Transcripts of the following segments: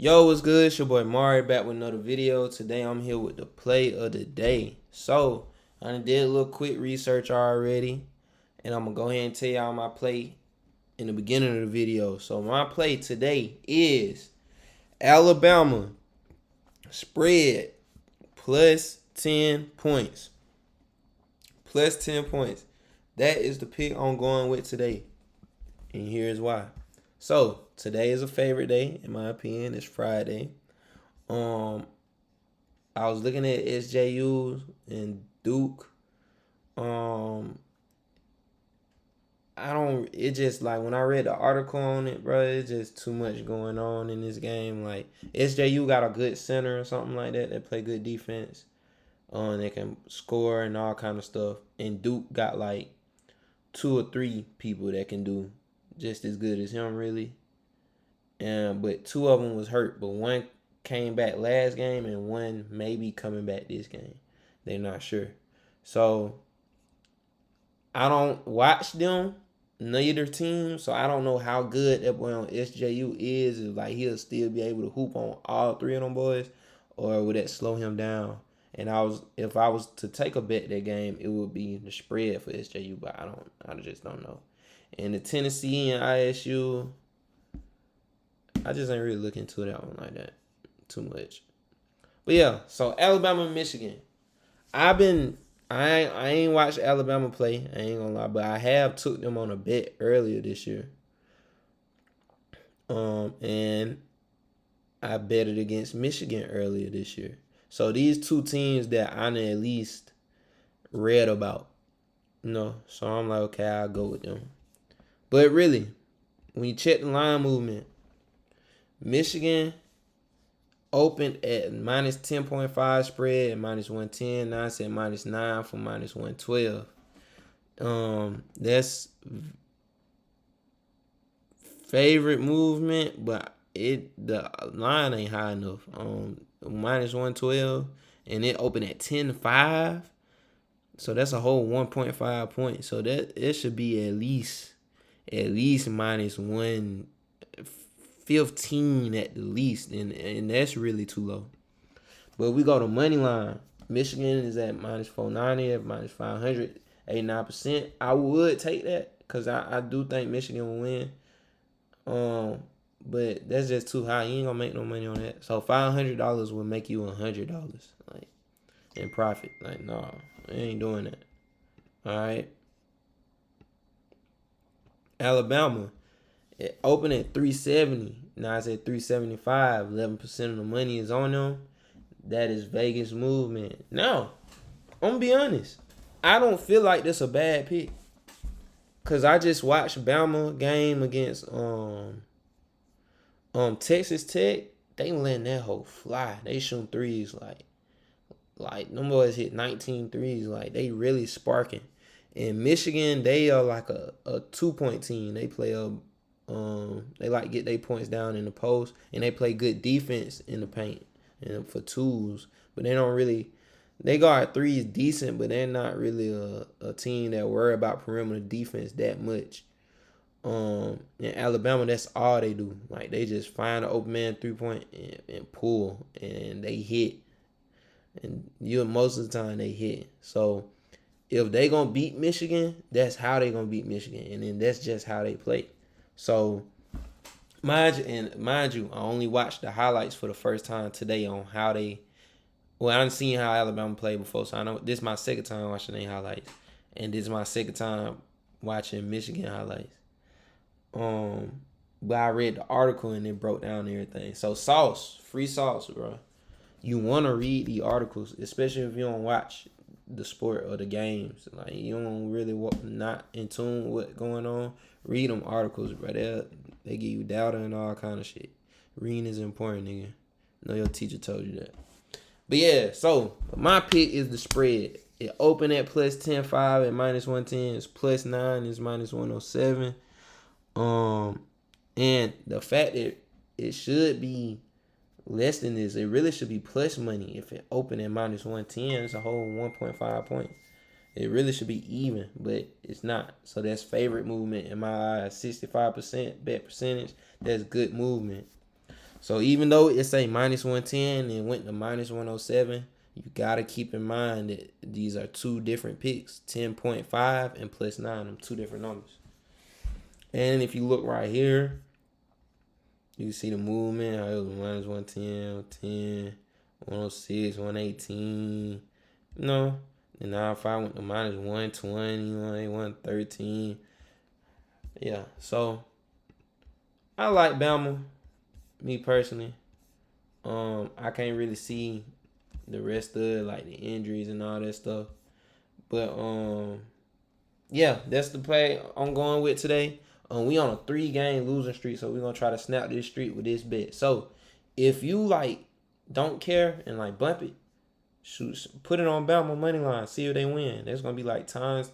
Yo, what's good? It's your boy Mari back with another video. Today I'm here with the play of the day. So, I done did a little quick research already, and I'm gonna go ahead and tell y'all my play in the beginning of the video. So, my play today is Alabama spread plus 10 points. Plus 10 points. That is the pick I'm going with today. And here's why. So, today is a favorite day, in my opinion. It's Friday. Um, I was looking at SJU and Duke. Um, I don't. It just like when I read the article on it, bro. It's just too much going on in this game. Like SJU got a good center or something like that. They play good defense. They can score and all kind of stuff. And Duke got like two or three people that can do just as good as him, really. And but two of them was hurt, but one came back last game and one maybe coming back this game. They're not sure. So I don't watch them, neither team, so I don't know how good that boy on SJU is. If like he'll still be able to hoop on all three of them boys, or would that slow him down? And if I was to take a bet that game, it would be the spread for SJU, but I just don't know. And the Tennessee and ISU, I just ain't really looking into that one like that too much. But yeah, so Alabama and Michigan. I ain't watched Alabama play, I ain't gonna lie, but I have took them on a bet earlier this year. And I betted against Michigan earlier this year. So these two teams that I at least read about, so I'm like, okay, I'll go with them. But really, when you check the line movement, Michigan opened at minus 10.5 spread and minus 110. Now it's at minus 9 for minus 112. That's favorite movement, but the line ain't high enough. Minus 112, and it opened at 10.5. So that's a whole 1.5 points. So that it should be at least minus 115 at the least, and that's really too low. But we go to money line. Michigan is at minus 490, at minus 500, 89%. I would take that because I do think Michigan will win. But that's just too high. You ain't gonna make no money on that. So $500 will make you $100, like, in profit. Like, no, I ain't doing that. All right. Alabama, it opened at 370. Now it's at 375. 11% of the money is on them. That is Vegas movement. Now, I'm gonna be honest. I don't feel like this a bad pick. Cause I just watched Bama game against Texas Tech. They letting that hoe fly. They shooting threes like them boys hit 19 threes. Like they really sparking. In Michigan, they are like a 2-point team. They play they like get their points down in the post, and they play good defense in the paint and for twos. But they don't really, they guard threes decent, but they're not really a team that worry about perimeter defense that much. In Alabama, that's all they do. Like they just find an open man 3-point and pull, and they hit. And most of the time they hit. So if they gonna beat Michigan, that's how they gonna beat Michigan, and then that's just how they play. So mind you, I only watched the highlights for the first time today on how they. Well, I done seen how Alabama played before, so I know this is my second time watching their highlights, and this is my second time watching Michigan highlights. But I read the article and it broke down everything. So free sauce, bro. You want to read the articles, especially if you don't watch the sport or the games. Like you don't really not in tune with what's going on. Read them articles, bro. They give you data and all kind of shit. Reading is important, nigga. Know your teacher told you that. But yeah, so my pick is the spread. It opened at plus 10.5 at minus 110. It's plus 9 is minus 107. And the fact that it should be less than this, it really should be plus money. If it opened at minus 110, it's a whole 1.5 points. It really should be even, but it's not. So that's favorite movement in my eyes. 65% bet percentage. That's good movement. So even though it's a minus 110 and went to minus 107, you gotta keep in mind that these are two different picks, 10.5 and plus 9. Them two different numbers. And if you look right here, you see the movement. How it was minus 110, 10, 106, 118. You know, and now if I went to minus 120, 113. Yeah, so I like Bama, me personally. I can't really see the rest of it, like the injuries and all that stuff. But yeah, that's the play I'm going with today. We on a 3-game losing streak, so we're gonna try to snap this streak with this bet. So if you like don't care and like bump it, shoot, put it on Bama money line, see if they win. That's gonna be like times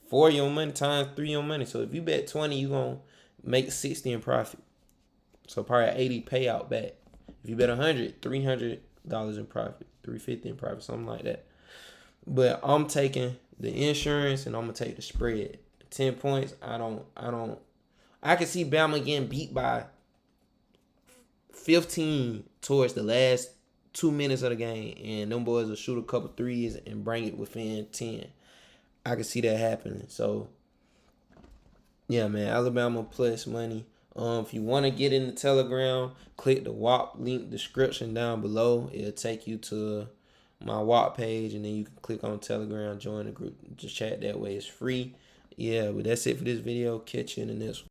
4 your money, times 3 your money. So if you bet 20, you gonna make 60 in profit. So probably 80 payout back. If you bet 100, $300 in profit, 350 in profit, something like that. But I'm taking the insurance and I'm gonna take the spread. 10 points. I can see Bama getting beat by 15 towards the last 2 minutes of the game, and them boys will shoot a couple threes and bring it within 10. I can see that happening. So yeah, man, Alabama plus money. If you want to get in the Telegram, click the WAP link description down below. It'll take you to my WAP page, and then you can click on Telegram, join the group, just chat that way. It's free. Yeah, but that's it for this video. Catch you in the next one.